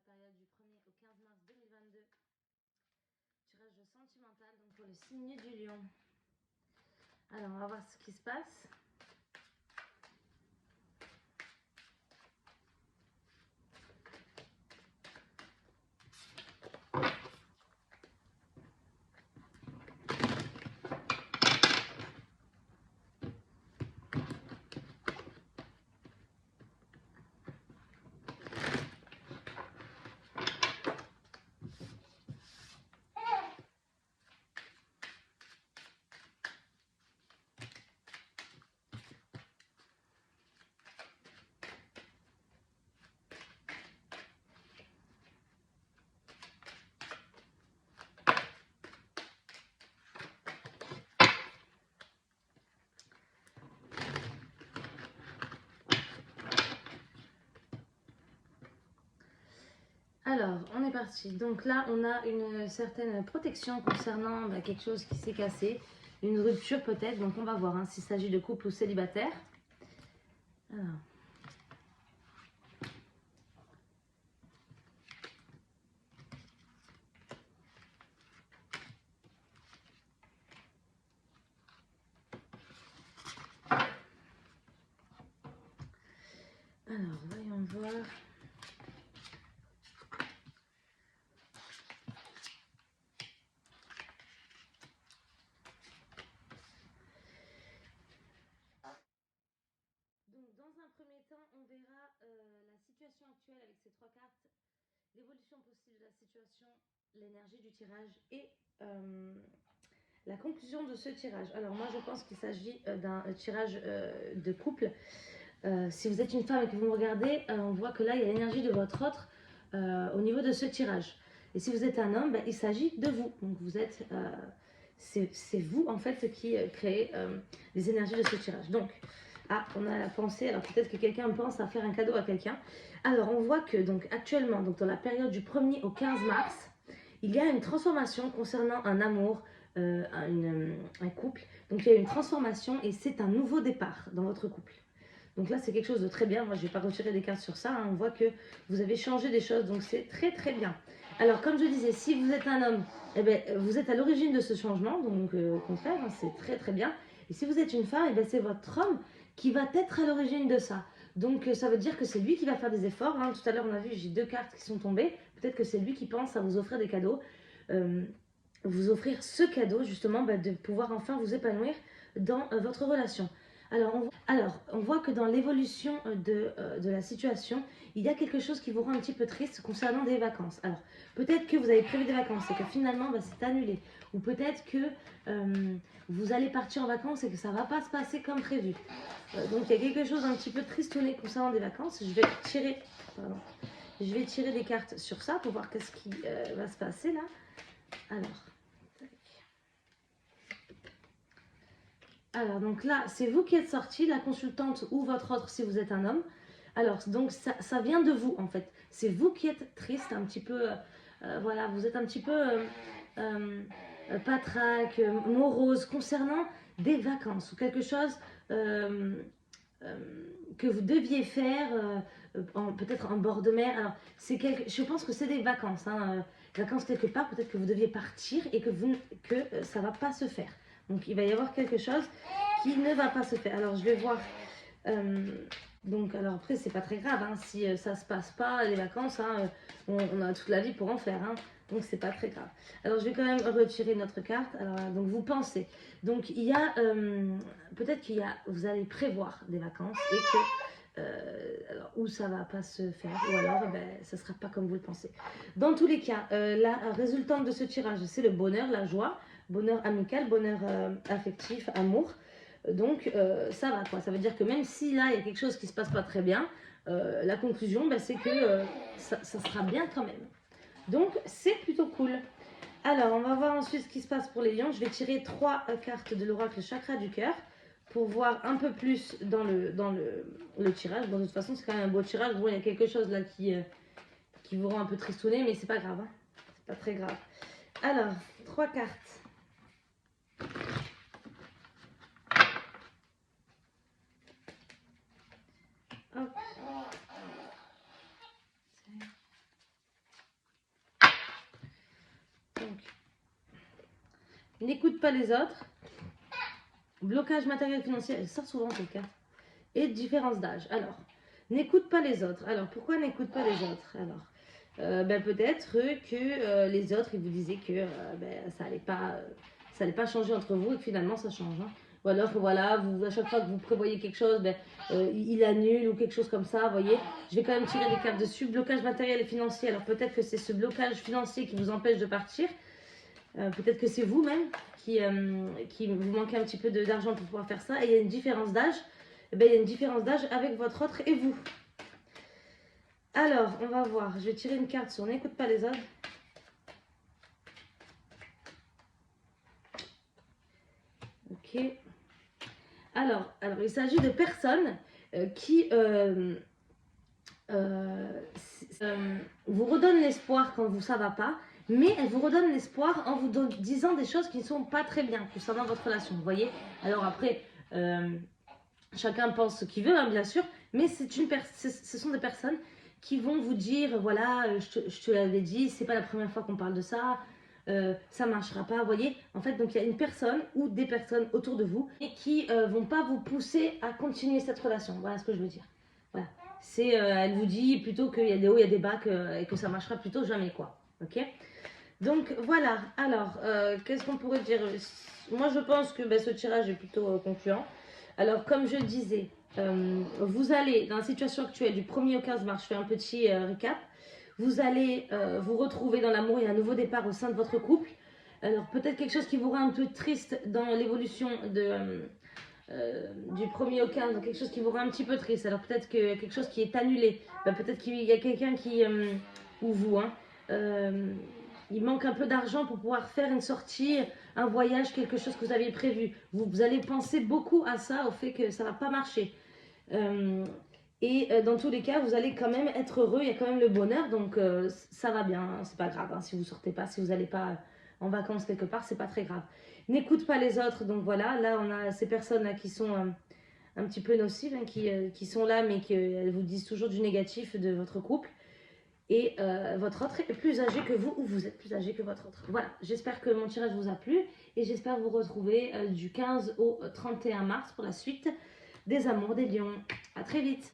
période du 1er au 15 mars 2022. Tirage de sentimental, donc pour le signe du lion. Alors, on va voir ce qui se passe. Alors, on est parti. Donc là, on a une certaine protection concernant quelque chose qui s'est cassé, une rupture peut-être. Donc on va voir s'il s'agit de couple ou célibataire. Alors. Alors, voyons voir. Donc, dans un premier temps, on verra la situation actuelle avec ces trois cartes, l'évolution possible de la situation, l'énergie du tirage et la conclusion de ce tirage. Alors, moi, je pense qu'il s'agit d'un tirage de couple. Si vous êtes une femme et que vous me regardez, on voit que là, il y a l'énergie de votre autre au niveau de ce tirage. Et si vous êtes un homme, il s'agit de vous. Donc, vous êtes... c'est vous, en fait, qui créez les énergies de ce tirage. Donc, on a la pensée, alors peut-être que quelqu'un pense à faire un cadeau à quelqu'un. Alors, on voit que, donc, actuellement, donc, dans la période du 1er au 15 mars, il y a une transformation concernant un amour, un couple. Donc, il y a une transformation et c'est un nouveau départ dans votre couple. Donc là, c'est quelque chose de très bien. Moi, je ne vais pas retirer des cartes sur ça. On voit que vous avez changé des choses, donc c'est très très bien. Alors, comme je disais, si vous êtes un homme, vous êtes à l'origine de ce changement, donc au contraire, c'est très très bien. Et si vous êtes une femme, c'est votre homme qui va être à l'origine de ça. Donc ça veut dire que c'est lui qui va faire des efforts. Tout à l'heure, on a vu, j'ai 2 cartes qui sont tombées. Peut-être que c'est lui qui pense à vous offrir des cadeaux. Vous offrir ce cadeau, justement, de pouvoir enfin vous épanouir dans votre relation. Alors, on voit que dans l'évolution de la situation, il y a quelque chose qui vous rend un petit peu triste concernant des vacances. Alors, peut-être que vous avez prévu des vacances et que finalement, c'est annulé. Ou peut-être que vous allez partir en vacances et que ça ne va pas se passer comme prévu. Donc, il y a quelque chose d'un petit peu tristouné concernant des vacances. Je vais tirer des cartes sur ça pour voir qu'est-ce qui va se passer là. Alors, donc là, c'est vous qui êtes sorti, la consultante ou votre autre si vous êtes un homme. Alors, donc ça vient de vous en fait. C'est vous qui êtes triste, un petit peu, voilà, vous êtes un petit peu patraque, morose concernant des vacances ou quelque chose que vous deviez faire, peut-être en bord de mer. Alors, je pense que c'est des vacances, vacances quelque part, peut-être que vous deviez partir et que ça ne va pas se faire. Donc, il va y avoir quelque chose qui ne va pas se faire. Alors, je vais voir. Donc, alors après, c'est pas très grave si ça se passe pas, les vacances, on a toute la vie pour en faire. Donc, c'est pas très grave. Alors, je vais quand même retirer notre carte. Alors, donc, vous pensez. Donc, il y a. Peut-être vous allez prévoir des vacances et que. Alors, ou ça va pas se faire, ou alors ça sera pas comme vous le pensez. Dans tous les cas, la résultante de ce tirage, c'est le bonheur, la joie, bonheur amical, bonheur affectif, amour. Donc ça va quoi, ça veut dire que même si là il y a quelque chose qui se passe pas très bien, la conclusion c'est que ça sera bien quand même. Donc c'est plutôt cool. Alors on va voir ensuite ce qui se passe pour les lions. Je vais tirer 3 cartes de l'oracle chakra du cœur pour voir un peu plus dans le tirage. Bon, de toute façon c'est quand même un beau tirage. Bon, il y a quelque chose là qui vous rend un peu tristouné, mais c'est pas grave, c'est pas très grave. Alors 3 cartes. Hop. n'écoute pas les autres, blocage matériel financier, elle sort souvent cette carte, et différence d'âge. Alors, n'écoute pas les autres. Alors, pourquoi n'écoute pas les autres? Alors, peut-être que les autres, ils vous disaient que ça allait pas changer entre vous et que finalement ça change. Hein. Ou alors que voilà, à chaque fois que vous prévoyez quelque chose, il annule ou quelque chose comme ça, vous voyez. Je vais quand même tirer des cartes dessus. Blocage matériel et financier. Alors peut-être que c'est ce blocage financier qui vous empêche de partir. Peut-être que c'est vous-même qui vous manquez un petit peu d'argent pour pouvoir faire ça. Et il y a une différence d'âge. Il y a une différence d'âge avec votre autre et vous. Alors, on va voir. Je vais tirer une carte sur n'écoute pas les autres. Ok. Alors il s'agit de personnes qui vous redonnent l'espoir quand ça va pas, mais elles vous redonnent l'espoir en vous disant des choses qui ne sont pas très bien concernant votre relation. Vous voyez? Alors après, chacun pense ce qu'il veut, hein, bien sûr, mais ce sont des personnes qui vont vous dire, voilà, je te l'avais dit, c'est pas la première fois qu'on parle de ça, ça marchera pas, vous voyez. En fait, donc il y a une personne ou des personnes autour de vous et qui vont pas vous pousser à continuer cette relation. Voilà ce que je veux dire. Voilà. Elle vous dit plutôt qu'il y a des hauts, il y a des bas et que ça marchera plutôt jamais, quoi. Ok. Donc voilà. Alors, qu'est-ce qu'on pourrait dire? Moi, je pense que ce tirage est plutôt concluant. Alors, comme je le disais, vous allez, dans la situation actuelle du 1er au 15 mars, je fais un petit récap, vous allez vous retrouver dans l'amour et un nouveau départ au sein de votre couple. Alors, peut-être quelque chose qui vous rend un peu triste dans l'évolution du 1er au 15, donc quelque chose qui vous rend un petit peu triste. Alors, peut-être que quelque chose qui est annulé, peut-être qu'il y a quelqu'un qui, ou vous, hein, il manque un peu d'argent pour pouvoir faire une sortie, un voyage, quelque chose que vous aviez prévu. Vous allez penser beaucoup à ça, au fait que ça ne va pas marcher. Dans tous les cas, vous allez quand même être heureux, il y a quand même le bonheur, donc ça va bien, hein, c'est pas grave. Hein, si vous sortez pas, si vous n'allez pas en vacances quelque part, c'est pas très grave. N'écoute pas les autres, donc voilà, là on a ces personnes là qui sont un petit peu nocives, hein, qui sont là, mais qu'elles vous disent toujours du négatif de votre couple. Et votre autre est plus âgé que vous, ou vous êtes plus âgé que votre autre. Voilà, j'espère que mon tirage vous a plu, et j'espère vous retrouver du 15 au 31 mars pour la suite des amours des lions. À très vite.